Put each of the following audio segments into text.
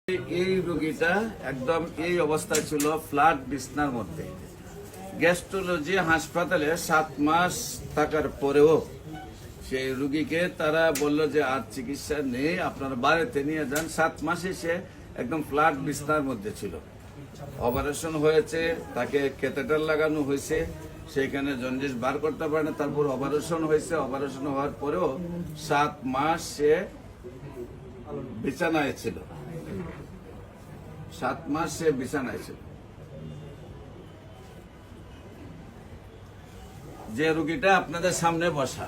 এই রোগীটা একদম এই অবস্থায় ছিল, ফ্ল্যাট বিছনার মধ্যে। গ্যাস্ট্রোলজি হাসপাতালে 7 মাস থাকার পরেও সেই রোগীকে তারা বলল যে আর চিকিৎসা নেই, আপনার বাড়িতে নিয়ে যান। 7 মাসে সে একদম ফ্ল্যাট বিছনার মধ্যে ছিল। অপারেশন হয়েছে, তাকে ক্যাথেটার লাগানো হয়েছে, সেখানে জন্ডিস বার করতে পারে না। তারপর অপারেশন হয়েছে, অপারেশন হওয়ার পরেও 7 মাস সে বিছানায় ছিল। 7 মাস সে বিছানায় ছিল। যে রোগীটা আপনাদের সামনে বসা,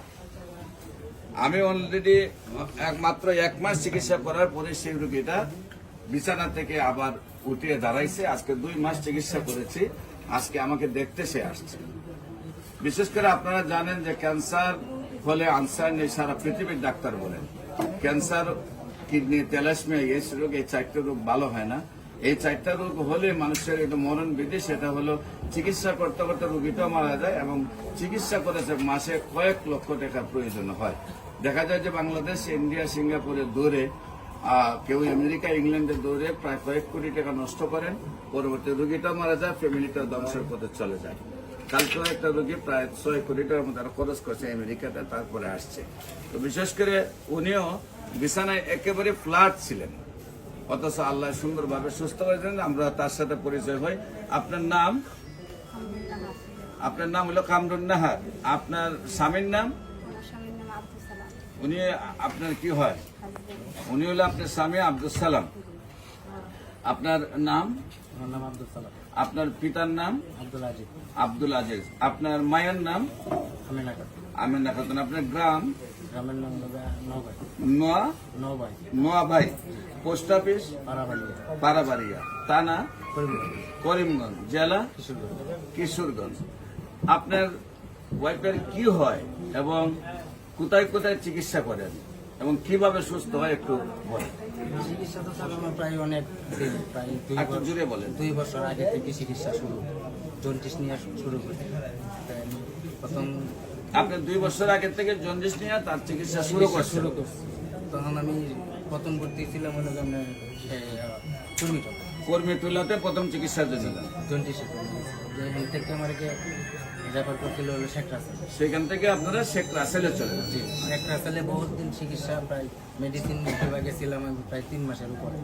আমি অলরেডি মাত্র 1 মাস চিকিৎসা করার পরে সেই রোগীটা বিছানা থেকে আবার উঠিয়ে দাঁড়াইছে। আজকে 2 মাস চিকিৎসা করেছি, আজকে আমাকে দেখতে সে আসছে। বিশেষ করে আপনারা জানেন যে ক্যান্সার হলে আনসার নেই, সারা পৃথিবীর ডাক্তার বলেন। ক্যান্সার, কিডনি, তেলাসমিয়া, এই রোগ, এই 4টা রোগ ভালো হয় না। এই 4টা রোগ হলে মানুষের একটা মরণ বিধি, সেটা হলো চিকিৎসা করতে করতে রোগীটাও মারা যায় এবং চিকিৎসা করেছে মাসে কয়েক লক্ষ টাকা প্রয়োজন হয়। দেখা যায় যে বাংলাদেশ, ইন্ডিয়া, সিঙ্গাপুরে দৌড়ে, কেউ আমেরিকা, ইংল্যান্ডে দৌড়ে প্রায় কয়েক কোটি টাকা নষ্ট করেন। পরবর্তী রোগীটাও মারা যায়, ফ্যামিলিটা ধ্বংসের পথে চলে যায়। কালকেও একটা রোগী প্রায় 6 কোটি টাকার মতো খরচ করছে আমেরিকাতে, তারপরে আসছে। তো বিশেষ করে উনিও বিছানায় একেবারে ফ্ল্যাট ছিলেন, অথচ আল্লাহ সুন্দরভাবে সুস্থ হয়েছেন। আমরা তার সাথে পরিচয় হই। আপনার নাম? আপনার নাম হলো কামরুন নাহার। আপনার স্বামীর নাম? উনি আপনার কি হয়? উনি হলো আপনার স্বামী আব্দুল সালাম। আপনার নাম? আপনার পিতার নাম? আব্দুল আজিজ। আপনার মায়ের নাম? আমিনা খাতুন। আপনার গ্রাম? নোয়াভাই। Post office? পারাবাড়িয়া। থানা? করিমগঞ্জ। জেলা? কিশোরগঞ্জ। আপনার ওয়াইফের কি হয় এবং কোথায় কোথায় চিকিৎসা করেন এবং কিভাবে সুস্থ হয় একটু বলেন। চিকিৎসা তো স্যার আমার প্রায় অনেক, প্রায় একটু জুড়ে বলেন। 2 বছর আগে থেকে চিকিৎসা শুরু, জন্ডিস নিয়ে শুরু করি। প্রথম আপনি 2 বছর আগে থেকে জন্ডিস নিয়ে তার চিকিৎসা শুরু করছি। তখন আমি প্রথম ভর্তি ছিলাম হলো কর্মীটুলাতে প্রথম চিকিৎসার জন্য জন্ডিসের। এখান থেকে আমাকে রেফার করছিল হলো শেখ রাসেল। সেখান থেকে আপনারা শেখ রাসেলে চলে যান। শেখ রাসেলে বহুত দিন চিকিৎসা, প্রায় মেডিসিন বিভাগে ছিলাম আমি প্রায় 3 মাসের উপরে।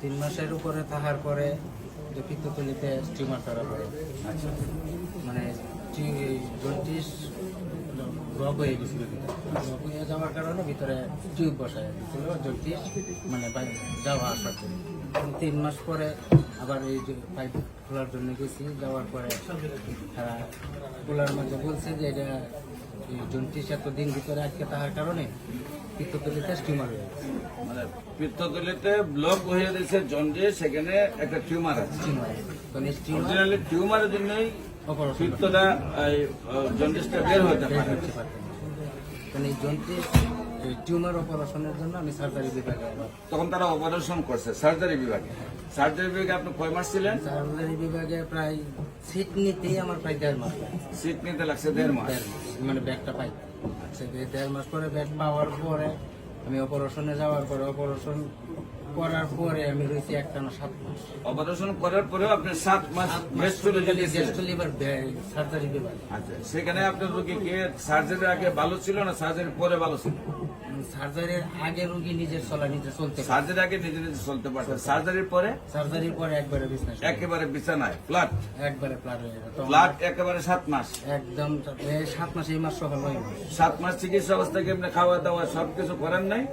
3 মাসের উপরে থাকার পরে পিত্তথলিতে টিউমার ধরা পড়ে। মানে জন্ডিস রোগ হয়ে গেছিল। রোগ হয়ে যাওয়ার কারণে ভিতরে টিউব বসায় দিয়েছিল, জন্ডিস মানে যাওয়া আসার জন্য। 3 মাস পরে আবার এই যে পাইপ খোলার জন্য গেছি, যাওয়ার পরে তারা খোলার মাঝে বলছে যে এটা জন্ডিস এতদিন ভিতরে আটকে থাকার কারণে পিত্তথলিতে টিউমার হয়ে গেছে। মানে পিত্তথলিতে ব্লক হয়ে গেছে জন্ডিস, সেখানে একটা টিউমার আছে। টিউমারের জন্যই পিত্তটা জন্ডিসটা বের হতে পারে। এই জন্ডিস টিউমার অপারেশনের জন্য আমি সার্জারি বিভাগে, তখন তারা অপারেশন করছে সার্জারি বিভাগে। সার্জারি বিভাগে আপনি কয় মাস ছিলেন? সার্জারি বিভাগে প্রায় সিট নিতেই আমার প্রায় 1.5 মাস। সিট নিতে লাগছে 1.5 মাস, মানে ব্যাগটা পাই। 1.5 মাস পরে ব্যাগ পাওয়ার পরে আমি অপারেশনে যাওয়ার পরে, অপারেশন করার পরে আমি রয়েছি একটানা 7 মাস। অপারেশন করার পরেও আপনি 7 মাস সার্জারি বিভাগ। আচ্ছা, সেখানে আপনার রোগী কে সার্জারির আগে ভালো ছিল না সার্জারির পরে ভালো ছিল? সার্জারির আগে রোগী নিজে চলতে, সার্জারির আগে নিজে নিজে চলতে পারছে, সার্জারির পরে একবারে বিছানায়, একেবারে বিছানায় ফ্ল্যাট, একবারে ফ্ল্যাট হয়ে গেল। ফ্ল্যাট একেবারে 7 মাস, একদম 7 মাস, এই মাস সহ 9 মাস। 7 মাস চিকিৎসা অবস্থায় কি আপনি খাওয়া দাওয়া সবকিছু করেন নাই?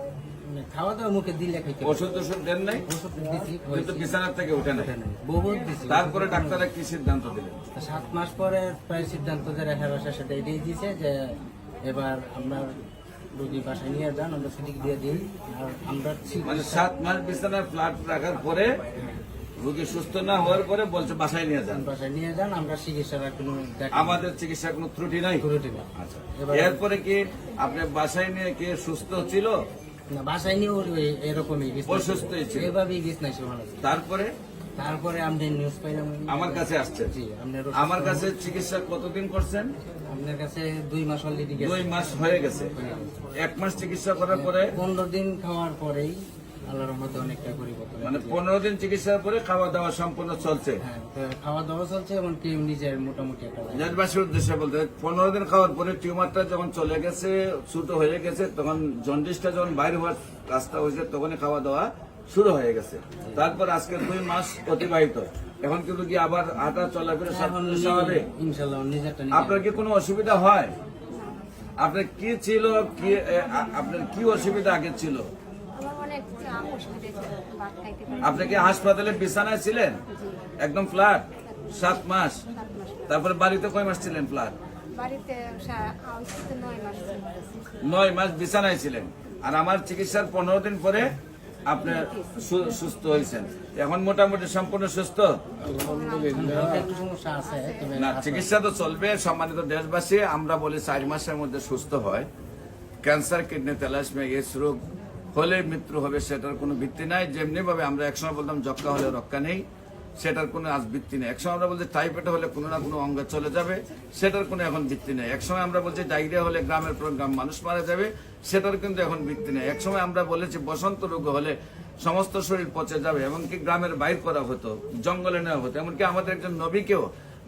খাওয়া দাওয়া মুখে দিলে খাইতে, ওষুধ দেন নাই? ওষুধ দিচ্ছি, কিন্তু বিছানার থেকে উঠে নাই, বহুত দিচ্ছি। তারপরে ডাক্তাররা কি সিদ্ধান্ত দিলেন? 7 মাস পরে প্রায় সিদ্ধান্ত দিয়ে রেখার সাথে এটাই দিয়েছে যে এবার আমরা রোগী বাসায় নিয়ে যান, আমরা ছুটি দিয়ে দিই। আর আমরা মানে 7 মাস বিছানায় ফ্ল্যাট রাখার পরে রোগী সুস্থ না হওয়ার পরে বলছে বাসায় নিয়ে যান, বাসায় নিয়ে যান, আমরা চিকিৎসার কোনো, আমাদের চিকিৎসার কোনো ত্রুটি নাই। আচ্ছা, এরপরে কি আপনি বাসায় নিয়ে কি সুস্থ ছিল? না, বাসায় নিয়েও এরকমই অসুস্থ ছিল, এভাবেই বিছনায় শোয়ানো। তারপরে আপনি নিউজ পাইলাম আমার কাছে আসছে। আমার কাছে চিকিৎসা কতদিন করছেন? আপনার কাছে 2 মাস অলরেডি, 2 মাস হয়ে গেছে। 1 মাস চিকিৎসা করার পরে 15 দিন খাওয়ার পরেই আল্লাহর রহমতে অনেকটা পরিবর্তন মানে হয়েছে। 15 দিন চিকিৎসার পরে খাওয়া দাওয়া সম্পূর্ণ চলছে। হ্যাঁ, তো খাওয়া দাওয়া চলছে, এমনকি নিজের মোটামুটি একটা life। দেশবাসীর উদ্দেশ্যে বলতে 15 দিন খাওয়ার পরে টিউমারটা যখন চলে গেছে, ছোট হয়ে গেছে, তখন জন্ডিসটা যখন বাইরে হওয়ার রাস্তা হয়েছে, তখনই খাওয়া দাওয়া শুরু হয়ে গেছে। তারপর আজকে 2 মাস অতিবাহিত, এখন কিন্তু কি আবার হাঁটা চলাফেরা সব এখন কিছু স্বাভাবিক। ইনশাল্লাহ নিজেরটা আপনার কি কোনো অসুবিধা হয়? আপনার কি ছিল, কি আপনার কি অসুবিধা আগে ছিল? আমার অনেক অসুবিধা ছিল, ভাত খাইতে পারি আপনি কি হাসপাতালে বিছানায় ছিলেন একদম ফ্ল্যাট 7 মাস? 7 মাস। তারপরে বাড়িতে কয় মাস ছিলেন ফ্ল্যাট? বাড়িতে 9 মাস ছিল। 9 মাস বিছানায় ছিলেন। আর আমার চিকিৎসার 15 দিন পরে আপনি সুস্থ হয়েছেন। এখন মোটামুটি সম্পূর্ণ সুস্থ। হালকা একটু সমস্যা আছে, তবে না, চিকিৎসা তো চলবে। সম্মানিত দেশবাসী, আমরা বলি 4 মাসের মধ্যে সুস্থ হয়। ক্যান্সার, কিডনি, থ্যালাসেমিয়া, এইডস রোগ হলে মৃত্যু হবে, সেটার কোনো ভিত্তি নাই। যেমনি ভাবে আমরা একসময় বলতাম যক্কা হলে রক্ষা নেই, সেটার কোনো আজ ভিত্তি নেই। একসময় আমরা বলছি টাইফয়েড হলে কোনো না কোনো অঙ্গ চলে যাবে, সেটার কোনো এখন ভিত্তি নেই। একসময় আমরা বলছি ডায়রিয়া হলে গ্রামের পর গ্রাম মানুষ মারা যাবে, সেটার কিন্তু এখন ভিত্তি নেই। একসময় আমরা বলেছি বসন্ত রোগ হলে সমস্ত শরীর পচে যাবে, এমনকি গ্রামের বাইর করা হতো, জঙ্গলে নেওয়া হতো। এমনকি আমাদের একজন নবীকেও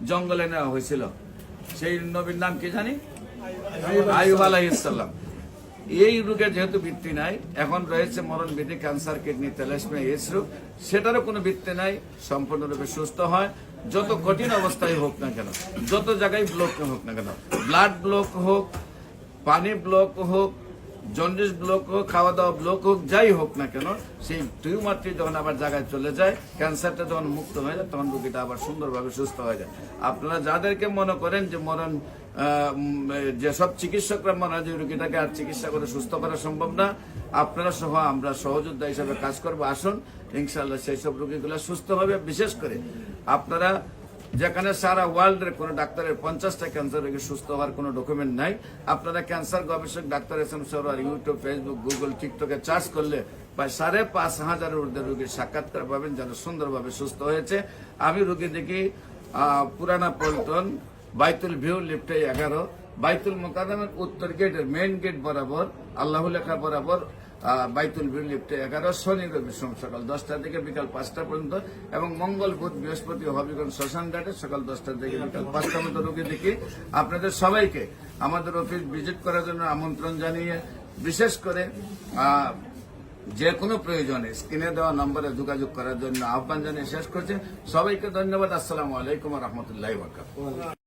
জঙ্গলে নেওয়া হয়েছিল। সেই নবীর নাম কি জানি? আইয়ুব আলাইহিস সালাম। এই রোগের যেহেতু ভিত্তি নাই, এখন রয়েছে মরণ বিধি, ক্যান্সার, কিডনি, থ্যালাসেমিয়া, এইডস রোগ, সেটারও কোনো ভিত্তি নাই। সম্পূর্ণরূপে সুস্থ হয়, যত কঠিন অবস্থায় হোক না কেন, যত জায়গায় ব্লক হোক না কেন, ব্লাড ব্লক হোক, পানি ব্লক হোক, জন্ডিস ব্লক হোক, খাওয়া দাওয়া ব্লক হোক, যাই হোক না কেন, সেই টিউমারটি যখন আবার জায়গায় চলে যায়, ক্যান্সারটা যখন মুক্ত হয়ে যায়, তখন রোগীটা আবার সুন্দরভাবে সুস্থ হয়ে যায়। আপনারা যাদেরকে মনে করেন যে মরণ, যেসব চিকিৎসকরা মনে হয় যে রোগীটাকে আর চিকিৎসা করে সুস্থ করা সম্ভব না, আপনারা সহ আমরা সহযোদ্ধা হিসাবে কাজ করবো। আসুন, ইনশাআল্লাহ সেই সব রোগীগুলো সুস্থ হবে। বিশেষ করে আপনারা যেখানে সারা ওয়ার্ল্ডের কোন ডাক্তারের 50টা ক্যান্সার রোগী সুস্থ হওয়ার কোনো ডকুমেন্ট নাই, আপনারা ক্যান্সার গবেষক doctor S M Sarwar YouTube, Facebook, Google, টিকটকে সার্চ করলে প্রায় 5,500 ঊর্ধ্বে রোগীর সাক্ষাৎকার পাবেন যারা সুন্দরভাবে সুস্থ হয়েছে। আমি রোগী দেখি পুরানা পল্টন, বাইতুল ভিউ, লিফটে 11, বাইতুল মোকাদ্দামের উত্তর গেটের মেইন গেট বরাবর, আল্লাহ লেখা বরাবর, বাইতুল ভিউ, লিফটে 11, শনি রবি সোম সকাল 10টা থেকে বিকাল 5টা পর্যন্ত, এবং মঙ্গল, বুধ, বৃহস্পতি হবিগঞ্জ শ্মশান ঘাটে সকাল 10টা থেকে বিকাল 5টা পর্যন্ত রোগী দেখি। আপনাদের সবাইকে আমাদের অফিস ভিজিট করার জন্য আমন্ত্রণ জানিয়ে, বিশেষ করে যে কোনো প্রয়োজনে স্ক্রিনে দেওয়া নম্বরে যোগাযোগ করার জন্য আহ্বান জানিয়ে শেষ করছি। সবাইকে ধন্যবাদ। আসসালামু আলাইকুম ওয়া রাহমাতুল্লাহি ওয়া বারাকাতুহু।